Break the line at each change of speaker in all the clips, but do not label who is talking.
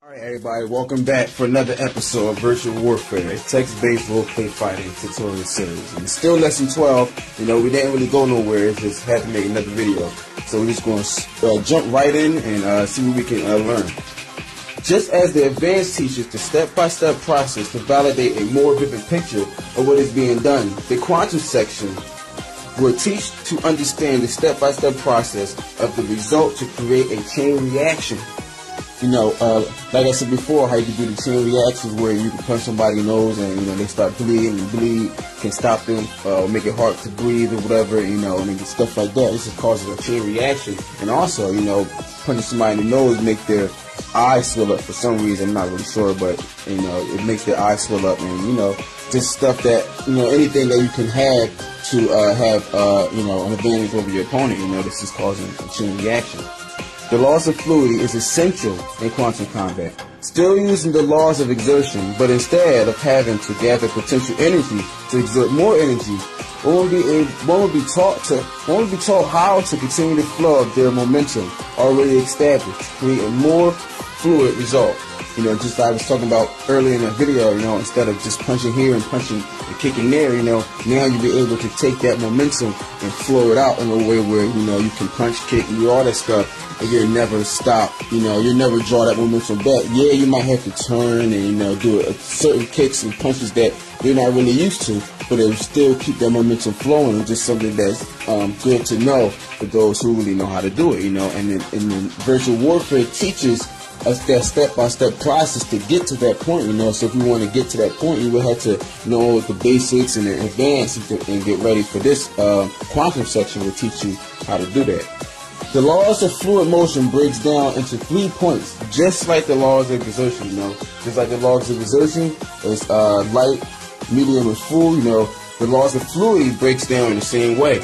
Alright everybody, welcome back for another episode of Virtual Warfare, a text-based roleplay fighting tutorial series. And it's still lesson 12, we didn't really go nowhere, it just had to make another video. So we're just going to jump right in and see what we can learn. Just as the advanced teaches the step-by-step process to validate a more vivid picture of what is being done, the quantum section will teach to understand the step-by-step process of the result to create a chain reaction. Like I said before, how you can do the chain reactions where you can punch somebody's nose and, they start bleeding, and bleed can stop them, or make it hard to breathe or whatever, and stuff like that. This just causes a chain reaction. And also, punching somebody in the nose make their eyes swell up for some reason. I'm not really sure, but, it makes their eyes swell up. And, just stuff that, anything that you can have to have, an advantage over your opponent, this is causing a chain reaction. The laws of fluidity is essential in quantum combat. Still using the laws of exertion, but instead of having to gather potential energy to exert more energy, one will be taught how to continue the flow of their momentum already established to create a more fluid result. Just like I was talking about earlier in the video, instead of just punching here and punching and kicking there, now you'll be able to take that momentum and flow it out in a way where, you can punch, kick, and do all that stuff, and you'll never stop, you'll never draw that momentum back. Yeah, you might have to turn and, do certain kicks and punches that you're not really used to, but it will still keep that momentum flowing. It's just something that's good to know for those who really know how to do it, and then virtual warfare teaches us that step-by-step process to get to that point, so if you want to get to that point, you will have to know the basics and the advance and get ready for this quantum section will teach you how to do that. The laws of fluid motion breaks down into 3 points, just like the laws of exertion, just like the laws of exertion is light, medium, and full, the laws of fluidity breaks down in the same way.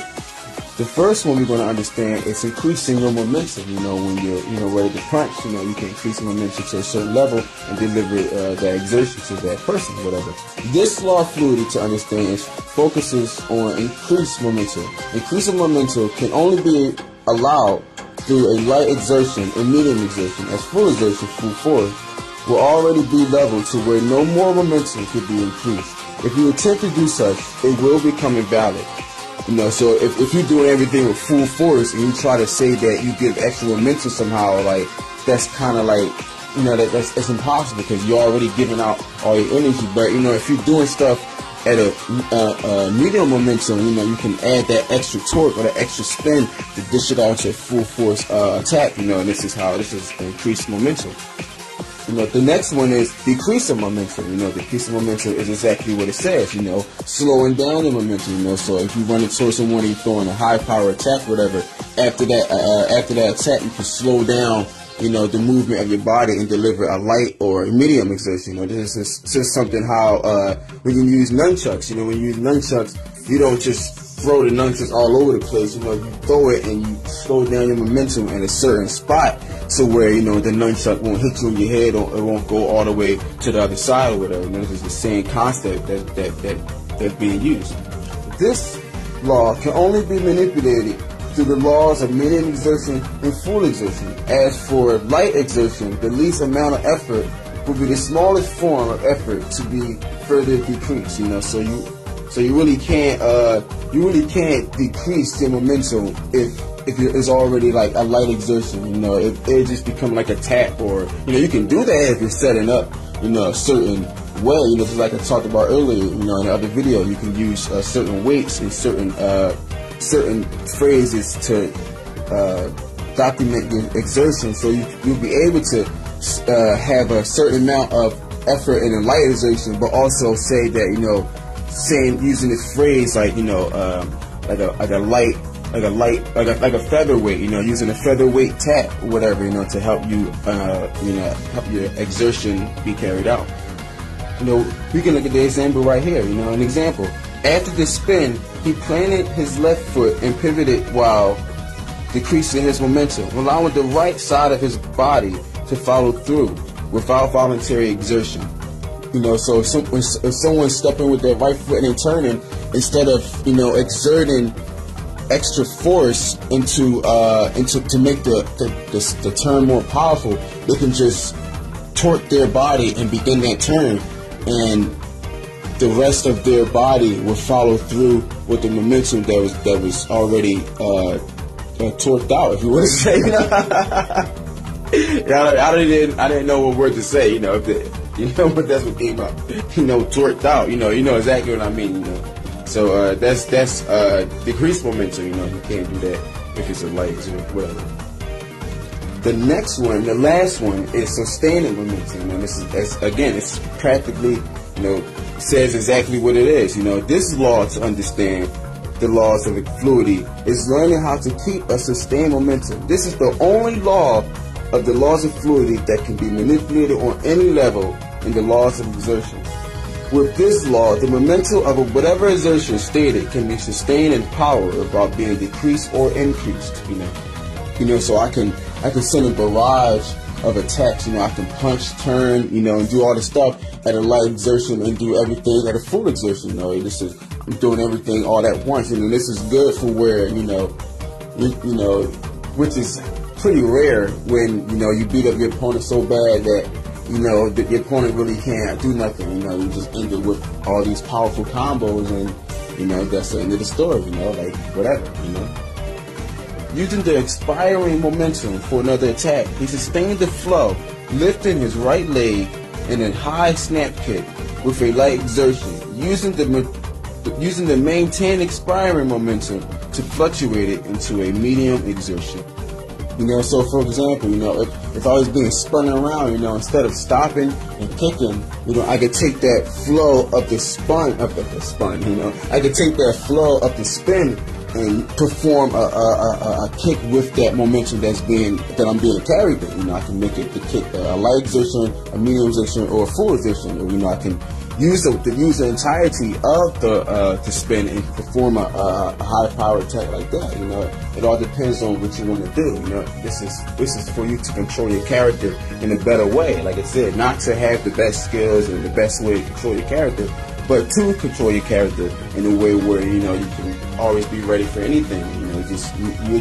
The first one we're going to understand is increasing your momentum. When you're ready to punch, you can increase your momentum to a certain level and deliver that exertion to that person, whatever. This law of fluidity, to understand, focuses on increased momentum. Increasing momentum can only be allowed through a light exertion and medium exertion, as full exertion, full force, will already be leveled to where no more momentum could be increased. If you attempt to do such, it will become invalid. So if you're doing everything with full force and you try to say that you give extra momentum somehow, like, that's kind of like, that's impossible because you're already giving out all your energy. But, if you're doing stuff at a medium momentum, you can add that extra torque or that extra spin to dish it out to a full force attack, and this is increased momentum. The next one is decreasing momentum. Decreasing momentum is exactly what it says, slowing down the momentum, so if you run it towards someone and you're throwing a high power attack, whatever, after that attack, you can slow down, the movement of your body and deliver a light or a medium exertion. This is something how, when you use nunchucks, when you use nunchucks, you don't just throw the nunchucks all over the place, you throw it and you slow down your momentum in a certain spot to where, the nunchuck won't hit you in your head or it won't go all the way to the other side or whatever. This is the same concept that's being used. This law can only be manipulated through the laws of medium exertion and full exertion. As for light exertion, the least amount of effort will be the smallest form of effort to be further decreased, so you really can't decrease your momentum if it's already like a light exertion. It just become like a tap, or you can do that if you're setting up a certain way. Just like I talked about earlier, in the other video, you can use certain weights and certain phrases to document your exertion, so you'll be able to have a certain amount of effort in a light exertion, but also say that using this phrase like like a featherweight, using a featherweight tap or whatever, to help you help your exertion be carried out. We can look at the example right here. An example. After the spin, he planted his left foot and pivoted while decreasing his momentum, allowing the right side of his body to follow through without voluntary exertion. So if someone's stepping with their right foot and turning, instead of exerting extra force into to make the turn more powerful, they can just torque their body and begin that turn, and the rest of their body will follow through with the momentum that was already torqued out, if you want to say. I didn't know what word to say. You know what that's what came out. Torqued out. You know exactly what I mean. So that's decreased momentum. You can't do that if it's a light or whatever. The next one, the last one, is sustaining momentum. And this is, again, it's practically, says exactly what it is. This law, to understand the laws of fluidity, is learning how to keep a sustained momentum. This is the only law of the laws of fluidity that can be manipulated on any level in the laws of exertion. With this law, the momentum of whatever exertion stated can be sustained in power without being decreased or increased. So I can send a barrage of attacks. I can punch, turn, and do all the stuff at a light exertion and do everything at a full exertion. I'm doing everything all at once, and this is good for where which is pretty rare when you beat up your opponent so bad that that your opponent really can't do nothing. You just end it with all these powerful combos, and that's the end of the story. Like whatever. Using the expiring momentum for another attack, he sustained the flow, lifting his right leg in a high snap kick with a light exertion, using the maintained expiring momentum to fluctuate it into a medium exertion. So for example, if I was being spun around, instead of stopping and kicking, I could take that flow of the spun, I could take that flow of the spin and perform a kick with that momentum that I'm being carried in. I can make it the kick a light exertion, a medium exertion, or a full exertion. Or, I can use the entirety of the spin and perform a high power attack like that. It all depends on what you want to do. This is for you to control your character in a better way. Like I said, not to have the best skills and the best way to control your character, but to control your character in a way where you can always be ready for anything. You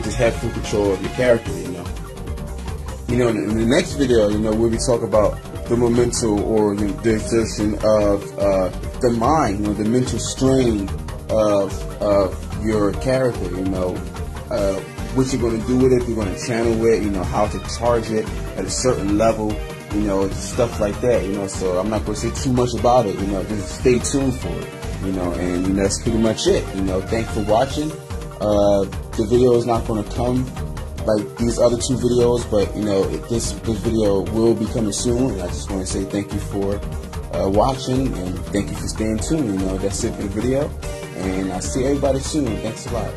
just have full control of your character. In the next video, we'll be talking about the mental or the exertion of the mind, the mental strain of your character. What you're going to do with it, if you're going to channel it, how to charge it at a certain level. Stuff like that, so I'm not going to say too much about it, just stay tuned for it, and that's pretty much it, thanks for watching. The video is not going to come like these other two videos, but, this video will be coming soon, and I just want to say thank you for watching, and thank you for staying tuned, that's it for the video, and I'll see everybody soon. Thanks a lot.